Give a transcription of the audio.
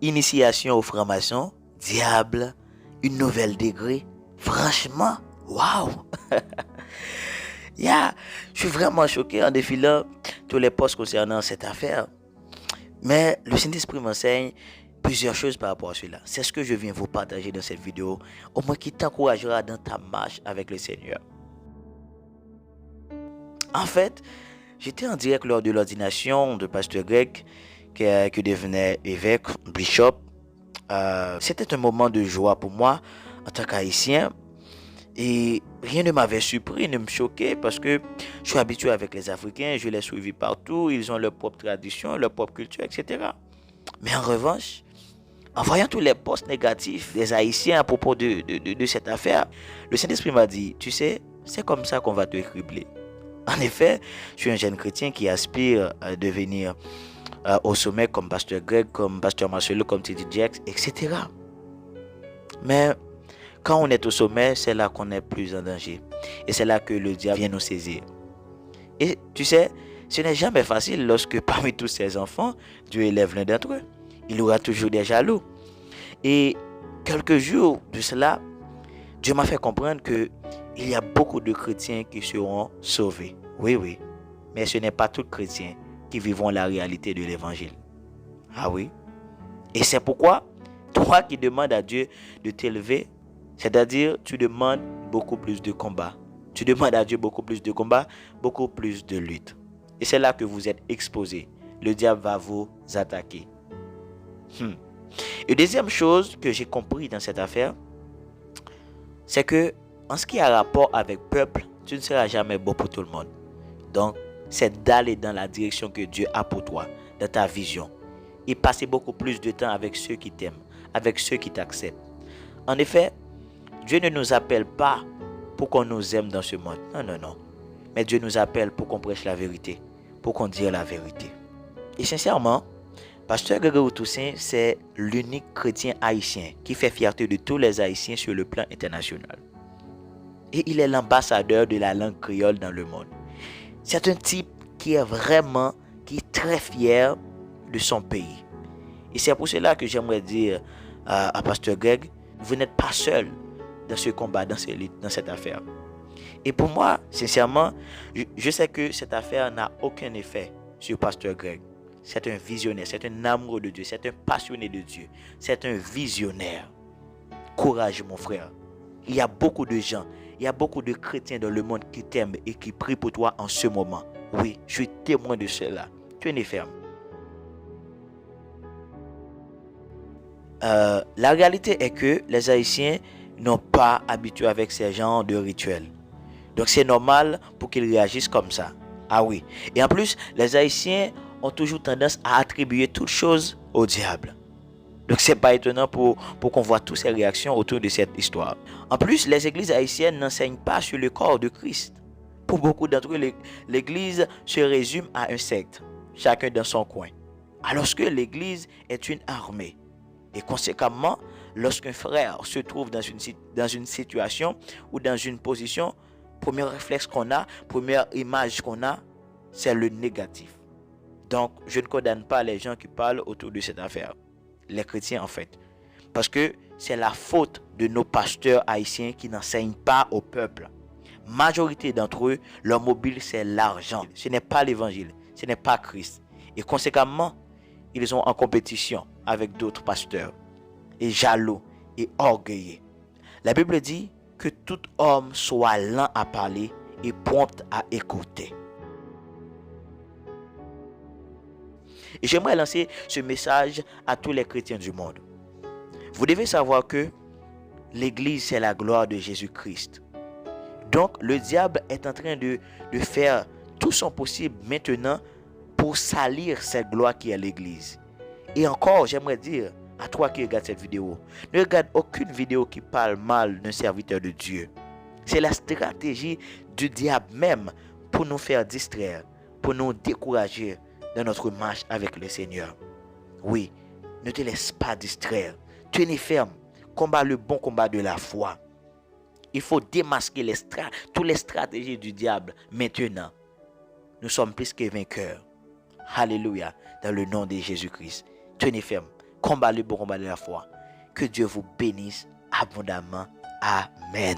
initiation au franc-maçon, diable, une nouvelle degré. Franchement, waouh! Yeah, je suis vraiment choqué en défilant tous les postes concernant cette affaire. Mais le Saint-Esprit m'enseigne plusieurs choses par rapport à cela. C'est ce que je viens vous partager dans cette vidéo, au moins qui t'encouragera dans ta marche avec le Seigneur. En fait, j'étais en direct lors de l'ordination de Pasteur Greg, qui devenait évêque, bishop. C'était un moment de joie pour moi en tant qu'haïtien. Et rien ne m'avait surpris, ne me choquait, parce que je suis habitué avec les Africains, je les suivis partout, ils ont leur propre tradition, leur propre culture, etc. Mais en revanche, en voyant tous les posts négatifs des Haïtiens à propos de cette affaire, le Saint-Esprit m'a dit, tu sais, c'est comme ça qu'on va te cribler. En effet, je suis un jeune chrétien qui aspire à devenir au sommet comme Pasteur Greg, comme Pasteur Marcelo, comme T.D. Jakes, etc. Mais quand on est au sommet, c'est là qu'on est plus en danger. Et c'est là que le diable vient nous saisir. Et tu sais, ce n'est jamais facile lorsque parmi tous ces enfants, Dieu élève l'un d'entre eux. Il y aura toujours des jaloux. Et quelques jours de cela, Dieu m'a fait comprendre que il y a beaucoup de chrétiens qui seront sauvés. Oui, oui. Mais ce n'est pas tous les chrétiens qui vivront la réalité de l'évangile. Ah oui. Et c'est pourquoi, toi qui demandes à Dieu de t'élever, c'est-à-dire, tu demandes beaucoup plus de combats. Tu demandes à Dieu beaucoup plus de combats, beaucoup plus de luttes. Et c'est là que vous êtes exposés. Le diable va vous attaquer. Et deuxième chose que j'ai compris dans cette affaire, c'est que en ce qui a rapport avec le peuple, tu ne seras jamais bon pour tout le monde. Donc, c'est d'aller dans la direction que Dieu a pour toi, dans ta vision. Et passer beaucoup plus de temps avec ceux qui t'aiment, avec ceux qui t'acceptent. En effet, Dieu ne nous appelle pas pour qu'on nous aime dans ce monde. Non, non, non. Mais Dieu nous appelle pour qu'on prêche la vérité, pour qu'on dise la vérité. Et sincèrement, Pasteur Grégory Toussaint, c'est l'unique chrétien haïtien qui fait fierté de tous les Haïtiens sur le plan international. Et il est l'ambassadeur de la langue créole dans le monde. C'est un type qui est très fier de son pays. Et c'est pour cela que j'aimerais dire à Pasteur Greg, vous n'êtes pas seul dans ce combat, dans cette affaire. Et pour moi, sincèrement, je sais que cette affaire n'a aucun effet sur Pasteur Greg. C'est un visionnaire, c'est un amoureux de Dieu, c'est un passionné de Dieu, c'est un visionnaire. Courage, mon frère. Il y a beaucoup de gens, il y a beaucoup de chrétiens dans le monde qui t'aiment et qui prient pour toi en ce moment. Oui, je suis témoin de cela. Tu es ferme. La réalité est que les Haïtiens n'ont pas habitué avec ces genres de rituels. Donc c'est normal pour qu'ils réagissent comme ça. Ah oui. Et en plus, les Haïtiens ont toujours tendance à attribuer toutes choses au diable. Donc c'est pas étonnant pour qu'on voit toutes ces réactions autour de cette histoire. En plus, les églises haïtiennes n'enseignent pas sur le corps de Christ. Pour beaucoup d'entre eux, l'église se résume à un secte, chacun dans son coin. Alors que l'église est une armée. Et conséquemment, lorsqu'un frère se trouve dans une situation ou dans une position, premier réflexe qu'on a, première image qu'on a, c'est le négatif. Donc, je ne condamne pas les gens qui parlent autour de cette affaire. Les chrétiens, en fait. Parce que c'est la faute de nos pasteurs haïtiens qui n'enseignent pas au peuple. Majorité d'entre eux, leur mobile, c'est l'argent. Ce n'est pas l'évangile. Ce n'est pas Christ. Et conséquemment, ils sont en compétition avec d'autres pasteurs. Et jaloux et orgueilleux. La Bible dit que tout homme soit lent à parler et prompt à écouter. Et j'aimerais lancer ce message à tous les chrétiens du monde. Vous devez savoir que l'Église, c'est la gloire de Jésus-Christ. Donc, le diable est en train de faire tout son possible maintenant pour salir cette gloire qui est l'Église. Et encore, j'aimerais dire à toi qui regarde cette vidéo, ne regarde aucune vidéo qui parle mal d'un serviteur de Dieu. C'est la stratégie du diable même pour nous faire distraire, pour nous décourager dans notre marche avec le Seigneur. Oui, ne te laisse pas distraire. Tenez ferme. Combat le bon combat de la foi. Il faut démasquer toutes les stratégies du diable maintenant. Nous sommes plus que vainqueurs. Alléluia. Dans le nom de Jésus-Christ. Tenez ferme. combat le bon combat de la foi. Que Dieu vous bénisse abondamment. Amen.